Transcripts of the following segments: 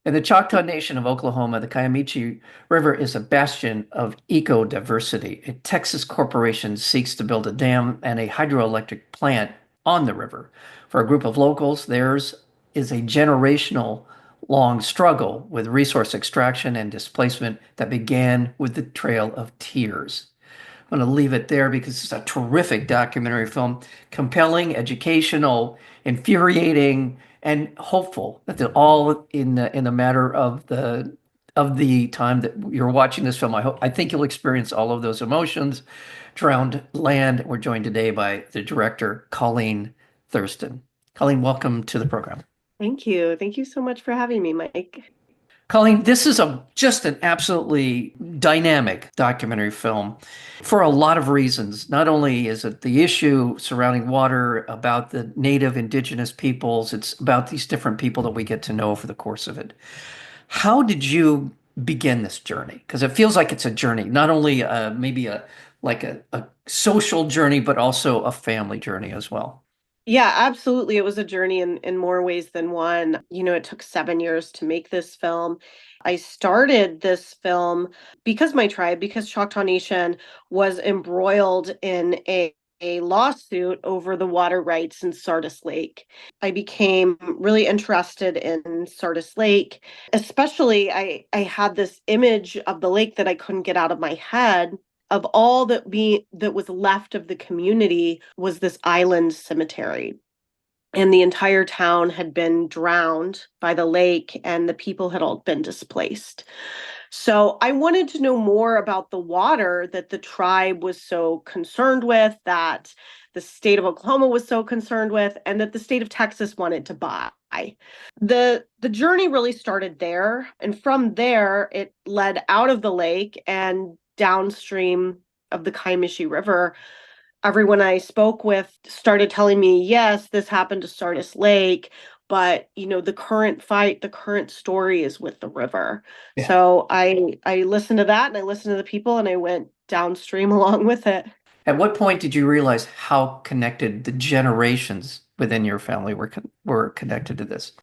In the Choctaw Nation of Oklahoma, the Kiamichi River is a bastion of eco-diversity. A Texas corporation seeks to build a dam and a hydroelectric plant on the river. For a group of locals, theirs is a generational long struggle with resource extraction and displacement that began with the Trail of Tears. I'm going to leave it there because it's a terrific documentary film, compelling, educational, infuriating, and hopeful that they're all in the matter of the time that you're watching this film. I think you'll experience all of those emotions. Drowned Land. We're joined today by the director, Colleen Thurston. Colleen, welcome to the program. Thank you. Thank you so much for having me, Mike. Colleen, this is just an absolutely dynamic documentary film for a lot of reasons. Not only is it the issue surrounding water, about the native indigenous peoples, it's about these different people that we get to know over the course of it. How did you begin this journey? Because it feels like it's a journey, not only maybe a social journey, but also a family journey as well. Yeah, absolutely. It was a journey in more ways than one. It took 7 years to make this film. I started this film because my tribe, because Choctaw Nation was embroiled in a lawsuit over the water rights in Sardis Lake. I became really interested in Sardis Lake. Especially, I had this image of the lake that I couldn't get out of my head. Of all that was left of the community was this island cemetery. And the entire town had been drowned by the lake, and the people had all been displaced. So I wanted to know more about the water that the tribe was so concerned with, that the state of Oklahoma was so concerned with, and that the state of Texas wanted to buy. The journey really started there, and from there it led out of the lake and downstream of the Kiamichi River. Everyone I spoke with started telling me, yes, this happened to Sardis Lake, but the current fight, the current story is with the river. Yeah. So I listened to that, and I listened to the people, and I went downstream along with it. At what point did you realize how connected the generations within your family were connected to this?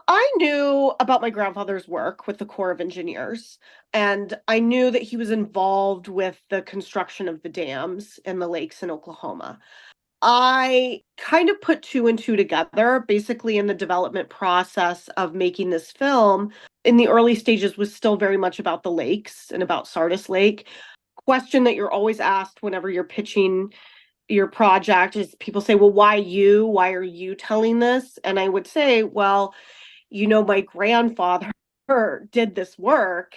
I knew about my grandfather's work with the Corps of Engineers, and I knew that he was involved with the construction of the dams in the lakes in Oklahoma. I kind of put two and two together, basically in the development process of making this film. In the early stages was still very much about the lakes and about Sardis Lake. Question that you're always asked whenever you're pitching your project is, people say, well, why you? Why are you telling this? And I would say, well, my grandfather did this work.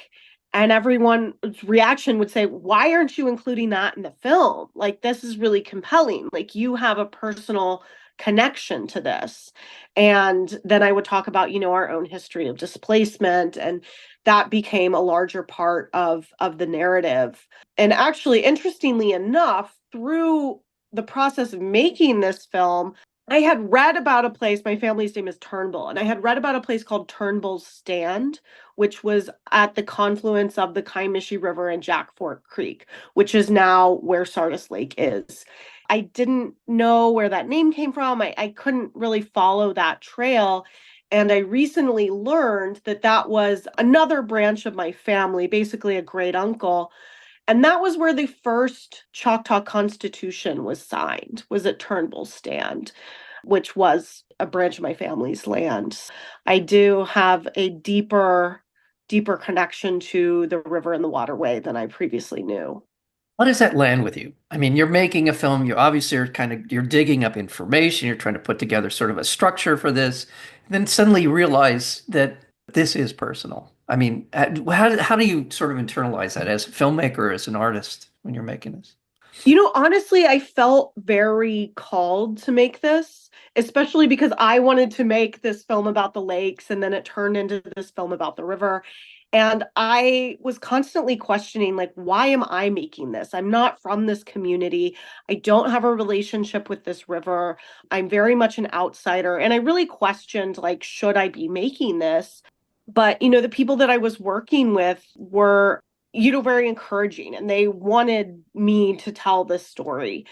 And everyone's reaction would say, why aren't you including that in the film? Like, this is really compelling. Like, you have a personal connection to this. And then I would talk about, our own history of displacement. And that became a larger part of the narrative. And actually, interestingly enough, through the process of making this film, I had read about a place, my family's name is Turnbull, and I had read about a place called Turnbull's Stand, which was at the confluence of the Kiamichi River and Jack Fork Creek, which is now where Sardis Lake is. I didn't know where that name came from. I couldn't really follow that trail. And I recently learned that that was another branch of my family, basically a great uncle. And that was where the first Choctaw Constitution was signed, was at Turnbull's Stand, which was a branch of my family's land. I do have a deeper connection to the river and the waterway than I previously knew. How does that land with you? I mean, you're making a film, you obviously are you're digging up information, you're trying to put together sort of a structure for this, and then suddenly you realize that this is personal. I mean, how do you sort of internalize that as a filmmaker, as an artist when you're making this? Honestly, I felt very called to make this, especially because I wanted to make this film about the lakes, and then it turned into this film about the river. And I was constantly questioning, like, why am I making this? I'm not from this community. I don't have a relationship with this river. I'm very much an outsider. And I really questioned, like, should I be making this? But, the people that I was working with were very encouraging, and they wanted me to tell this story.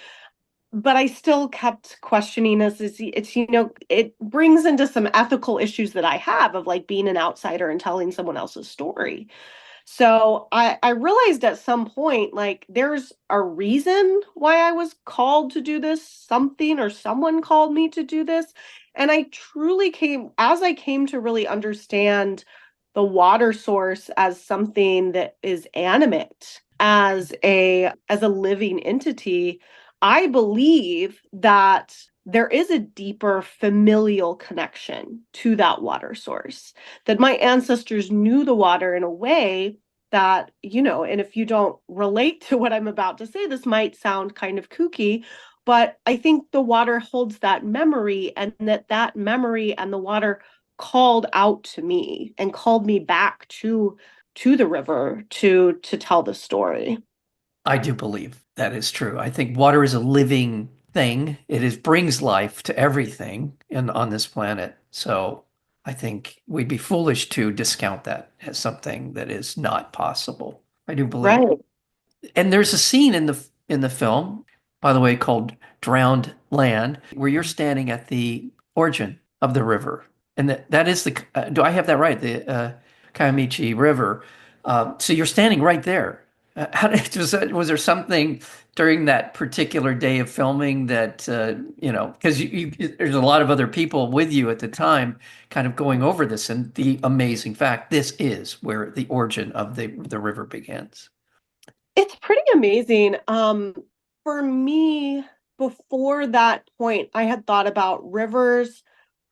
but I still kept questioning this. It brings into some ethical issues that I have of like being an outsider and telling someone else's story. So I realized at some point, like, there's a reason why I was called to do this, something or someone called me to do this. And I truly as I came to really understand the water source as something that is animate, as a living entity, I believe that there is a deeper familial connection to that water source, that my ancestors knew the water in a way that, and if you don't relate to what I'm about to say, this might sound kind of kooky, but I think the water holds that memory, and that memory and the water called out to me and called me back to the river to tell the story. I do believe that is true. I think water is a living thing. It is brings life to everything on this planet. So I think we'd be foolish to discount that as something that is not possible. I do believe. Right. And there's a scene in the film, by the way, called Drowned Land, where you're standing at the origin of the river. And that is do I have that right? The Kiamichi River. So you're standing right there. Was there something during that particular day of filming that, because there's a lot of other people with you at the time kind of going over this and the amazing fact, this is where the origin of the river begins. It's pretty amazing. For me, before that point, I had thought about rivers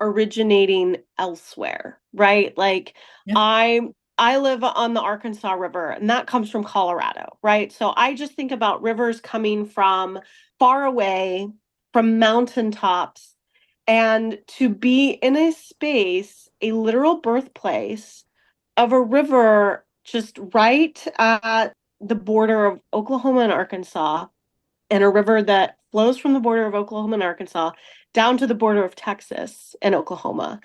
originating elsewhere, right? Like Yeah. I I live on the Arkansas River, and that comes from Colorado, right? So I just think about rivers coming from far away, from mountaintops, and to be in a space, a literal birthplace of a river just right at the border of Oklahoma and Arkansas, and a river that flows from the border of Oklahoma and Arkansas down to the border of Texas and Oklahoma.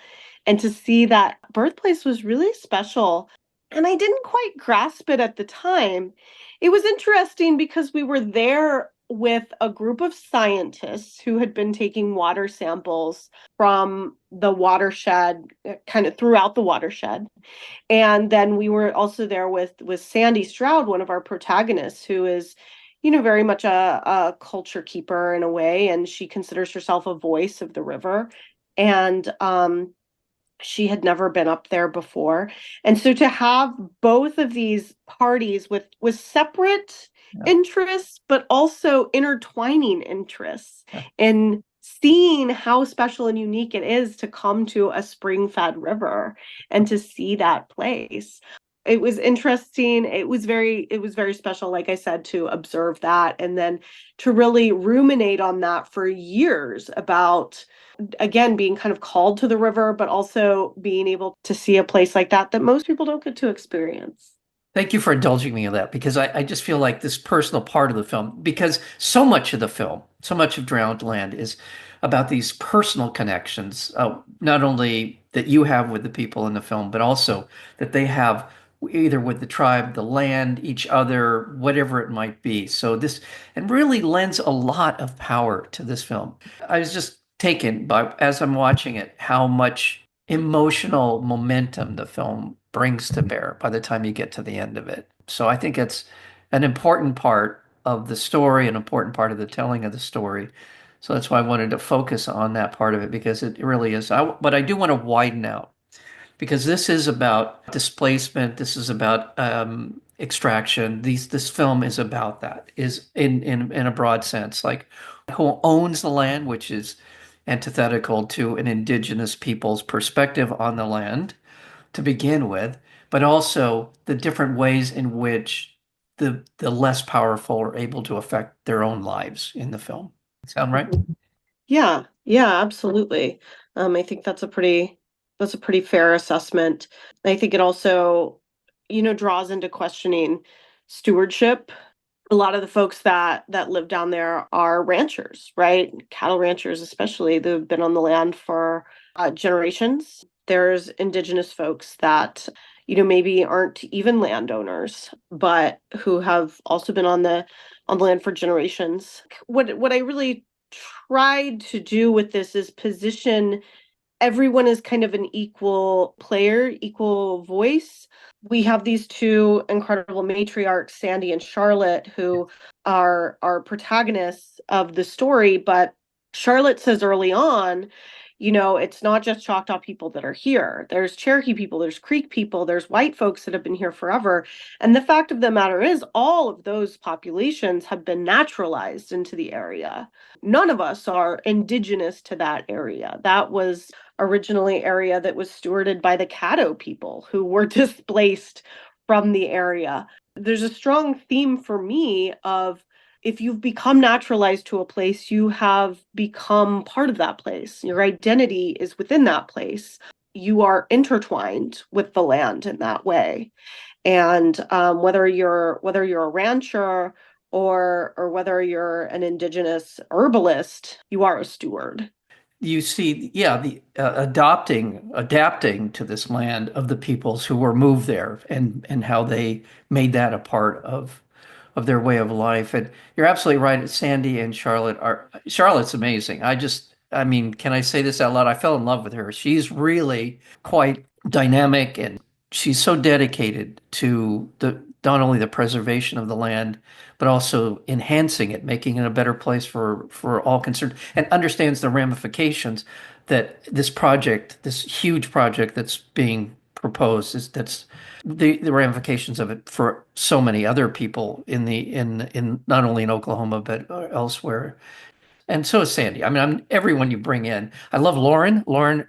And to see that birthplace was really special. And I didn't quite grasp it at the time. It was interesting because we were there with a group of scientists who had been taking water samples from the watershed, kind of throughout the watershed. And then we were also there with Sandy Stroud, one of our protagonists, who is, very much a culture keeper in a way, and she considers herself a voice of the river. And she had never been up there before. And so to have both of these parties with separate Yeah. interests, but also intertwining interests Yeah. in seeing how special and unique it is to come to a spring-fed river and to see that place. It was interesting. It was very special, like I said, to observe that and then to really ruminate on that for years about, again, being kind of called to the river, but also being able to see a place like that most people don't get to experience. Thank you for indulging me in that because I just feel like this personal part of the film, because so much of the film, so much of Drowned Land is about these personal connections, not only that you have with the people in the film, but also that they have either with the tribe, the land, each other, whatever it might be. So this, and really lends a lot of power to this film. I was just taken by, as I'm watching it, how much emotional momentum the film brings to bear by the time you get to the end of it. So I think it's an important part of the story, an important part of the telling of the story. So that's why I wanted to focus on that part of it because it really is. But I do want to widen out because this is about displacement. This is about extraction. This film is about that, is in a broad sense, like who owns the land, which is antithetical to an indigenous people's perspective on the land to begin with, but also the different ways in which the less powerful are able to affect their own lives in the film. Sound right? Yeah, yeah, absolutely. I think that's a pretty fair assessment. I think it also, draws into questioning stewardship. A lot of the folks that live down there are ranchers, right? Cattle ranchers, especially, they've been on the land for generations. There's indigenous folks that, maybe aren't even landowners, but who have also been on the land for generations. What I really tried to do with this is position everyone is kind of an equal player, equal voice. We have these two incredible matriarchs, Sandy and Charlotte, who are protagonists of the story. But Charlotte says early on, it's not just Choctaw people that are here. There's Cherokee people, there's Creek people, there's white folks that have been here forever. And the fact of the matter is, all of those populations have been naturalized into the area. None of us are indigenous to that area. That was originally area that was stewarded by the Caddo people who were displaced from the area. There's a strong theme for me of if you've become naturalized to a place, you have become part of that place. Your identity is within that place. You are intertwined with the land in that way. And whether you're a rancher or whether you're an indigenous herbalist, you are a steward. You see, yeah, the adapting to this land of the peoples who were moved there, and how they made that a part of their way of life. And you're absolutely right. Sandy and Charlotte's amazing. I mean, can I say this out loud? I fell in love with her. She's really quite dynamic, and she's so dedicated to the not only the preservation of the land, but also enhancing it, making it a better place for all concerned, and understands the ramifications that this huge project that's being proposed that's the ramifications of it for so many other people in not only in Oklahoma but elsewhere. And so is Sandy. I mean, everyone you bring in. I love Lauren. Lauren,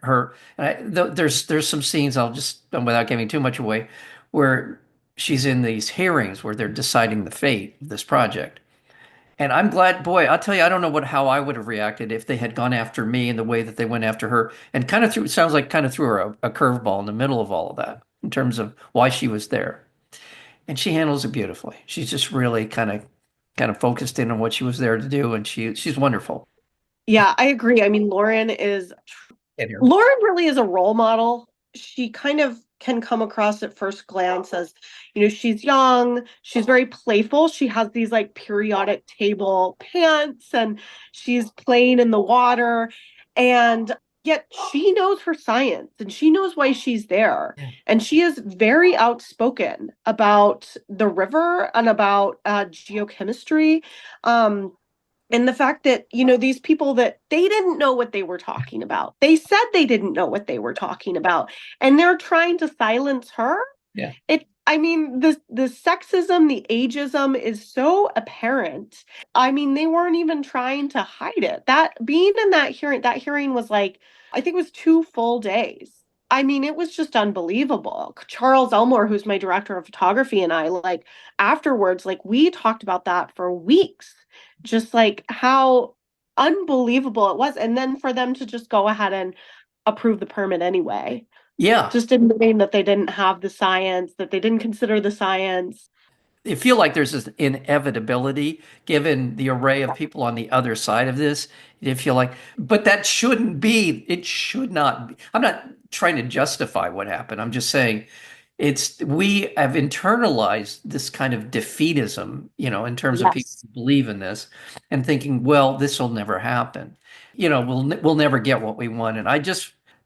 there's some scenes I'll just without giving too much away, where she's in these hearings where they're deciding the fate of this project. And I'm glad, boy, I'll tell you, I don't know how I would have reacted if they had gone after me in the way that they went after her, and sounds like kind of threw her a curveball in the middle of all of that in terms of why she was there. And she handles it beautifully. She's just really kind of focused in on what she was there to do, and she's wonderful. Yeah, I agree. I mean, Lauren really is a role model. She kind of can come across at first glance as, she's young, she's very playful. She has these like periodic table pants and she's playing in the water. And yet she knows her science and she knows why she's there. Yeah. And she is very outspoken about the river and about geochemistry. And the fact that, these people that they didn't know what they were talking about. They said they didn't know what they were talking about. And they're trying to silence her. Yeah. I mean, the sexism, the ageism is so apparent. I mean, they weren't even trying to hide it. That being in that hearing was like, I think it was 2 full days. I mean, it was just unbelievable. Charles Elmore, who's my director of photography, and I, like, afterwards, like, we talked about that for weeks, just like how unbelievable it was. And then for them to just go ahead and approve the permit anyway, Yeah. just admitting that they didn't have the science, that they didn't consider the science. I feel like there's this inevitability given the array of people on the other side of this. You feel like, but that shouldn't be, it should not be. I'm not trying to justify what happened. I'm just saying we have internalized this kind of defeatism, in terms of people Yes. who believe in this and thinking, well, this will never happen. We'll never get what we want. And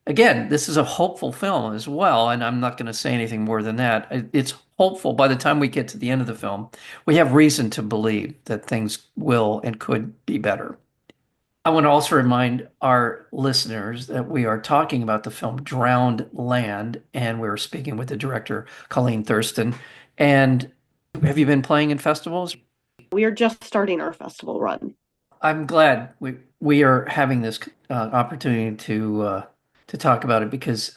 again, this is a hopeful film as well, and I'm not going to say anything more than that. It's hopeful. By the time we get to the end of the film, we have reason to believe that things will and could be better. I want to also remind our listeners that we are talking about the film Drowned Land, and we're speaking with the director, Colleen Thurston. And have you been playing in festivals? We are just starting our festival run. I'm glad we are having this opportunity to talk about it because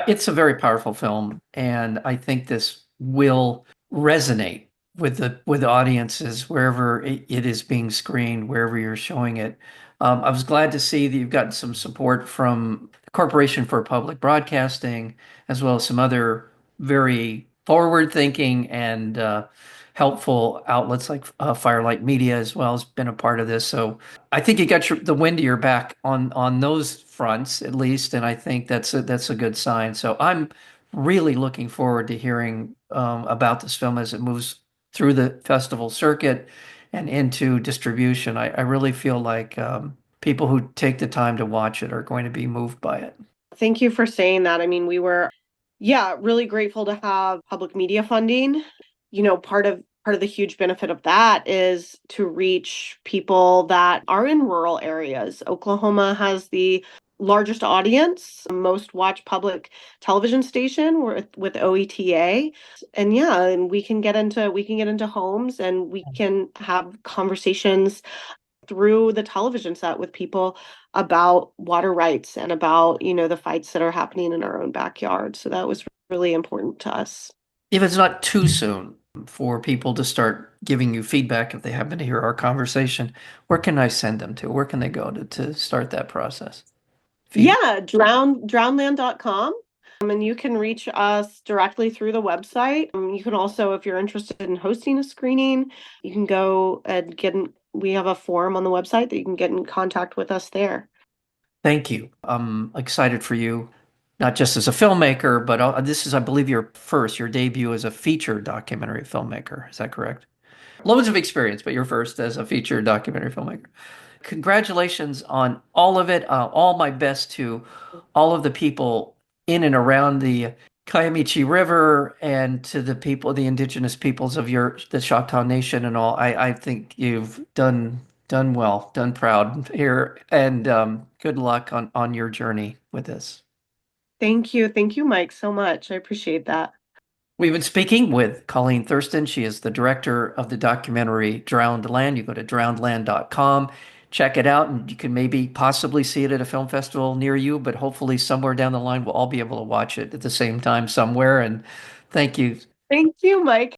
it's a very powerful film, and I think this will resonate with the audiences wherever it is being screened, wherever you're showing it. I was glad to see that you've gotten some support from the Corporation for Public Broadcasting, as well as some other very forward-thinking and helpful outlets like Firelight Media as well has been a part of this. So I think you got the wind to your back on those fronts at least, and I think that's a good sign. So I'm really looking forward to hearing about this film as it moves through the festival circuit and into distribution, I really feel like people who take the time to watch it are going to be moved by it. Thank you for saying that. I mean, we were, yeah, really grateful to have public media funding. Part of the huge benefit of that is to reach people that are in rural areas. Oklahoma has the largest audience, most watched public television station with OETA. And yeah, and we can get into homes and we can have conversations through the television set with people about water rights and about, the fights that are happening in our own backyard. So that was really important to us. If it's not too soon for people to start giving you feedback, if they happen to hear our conversation, where can I send them to? Where can they go to start that process? Feedback. Yeah, drownland.com. And you can reach us directly through the website. You can also, if you're interested in hosting a screening, you can go and we have a form on the website that you can get in contact with us there. Thank you. I'm excited for you, not just as a filmmaker, but this is, I believe, your debut as a feature documentary filmmaker. Is that correct? Loads of experience, but you're first as a feature documentary filmmaker. Congratulations on all of it. All my best to all of the people in and around the Kiamichi River and to the people, the indigenous peoples of the Choctaw Nation and all. I think you've done well, done proud here, and good luck on your journey with this. Thank you. Thank you, Mike, so much. I appreciate that. We've been speaking with Colleen Thurston. She is the director of the documentary Drowned Land. You go to drownedland.com, check it out, and you can maybe possibly see it at a film festival near you, but hopefully somewhere down the line we'll all be able to watch it at the same time somewhere. And thank you. Thank you, Mike.